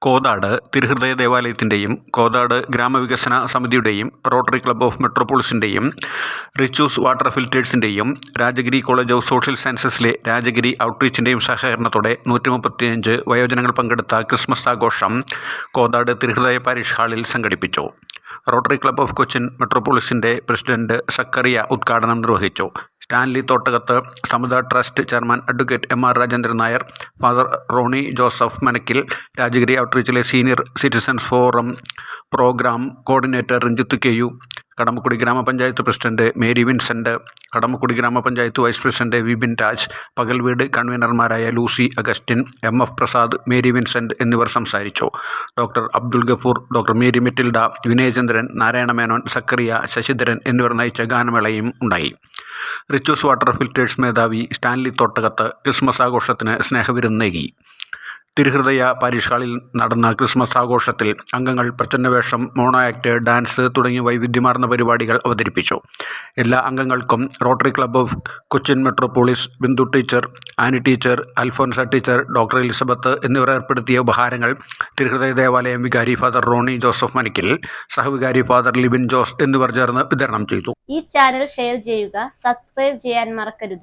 കോതാട് തിരുഹൃദയ ദേവാലയത്തിൻ്റെയും കോതാട് ഗ്രാമവികസന സമിതിയുടെയും റോട്ടറി ക്ലബ്ബ് ഓഫ് മെട്രോപോളിസിൻ്റെയും റിച്ചൂസ് വാട്ടർ ഫിൽറ്റേഴ്സിൻ്റെയും രാജഗിരി കോളേജ് ഓഫ് സോഷ്യൽ സയൻസസിലെ രാജഗിരി ഔട്ട്റീച്ചിൻ്റെയും സഹകരണത്തോടെ 135 വയോജനങ്ങൾ പങ്കെടുത്ത ക്രിസ്മസ് ആഘോഷം കോതാട് തിരുഹൃദയ പാരിഷ് ഹാളിൽ സംഘടിപ്പിച്ചു. Rotary club of Cochin മെട്രോപോളിസിൻ്റെ president Zacharia ഉദ്ഘാടനം നിർവഹിച്ചു. Stanley Thottakath, സമുദ trust chairman advocate M. R. Rajendran Nair, father Roni Joseph മനക്കിൽ, Rajagiri ഔട്ട്റീച്ചിലെ senior citizens forum programme coordinator Ranjith Ku, Kadamakudy ഗ്രാമപഞ്ചായത്ത് പ്രസിഡന്റ് മേരി വിൻസെൻ്റ്, കടമക്കുടി ഗ്രാമപഞ്ചായത്ത് vice president Vipin Raj, പകൽവീട് കൺവീനർമാരായ Lucy Augustine, M. F. Prasad, Mary Vincent എന്നിവർ സംസാരിച്ചു. Doctor Abdul Gafoor, doctor Mary Metilda, Vinayachandran, Narayana Menon, Zacharia, Sasidharan എന്നിവർ നയിച്ച ഗാനമേളയും ഉണ്ടായി. Richu's water filters മേധാവി സ്റ്റാൻലി തോട്ടകത്ത് ക്രിസ്മസ് ആഘോഷത്തിന് സ്നേഹവിരുന്ന് നൽകി. തിരുഹൃദയ പാരിഷ് ഹാളിൽ നടന്ന ക്രിസ്മസ് ആഘോഷത്തിൽ അംഗങ്ങൾ പ്രച്ഛന്നവേഷം, മോണോ ആക്ട്, ഡാൻസ് തുടങ്ങിയ വൈവിധ്യമാർന്ന പരിപാടികൾ അവതരിപ്പിച്ചു. എല്ലാ അംഗങ്ങൾക്കും rotary club of Cochin metropolis, Bindu teacher, Annie teacher, Alphonsa teacher, doctor Elizabeth എന്നിവർ ഏർപ്പെടുത്തിയ ഉപഹാരങ്ങൾ തിരുഹൃദയ ദേവാലയം വികാരി father Roni Joseph മനക്കിൽ, സഹവികാരി father Libin Jose എന്നിവർ ചേർന്ന് വിതരണം ചെയ്തു. ഈ ചാനൽ ഷെയർ ചെയ്യുക, സബ്സ്ക്രൈബ് ചെയ്യാൻ മറക്കരുത്.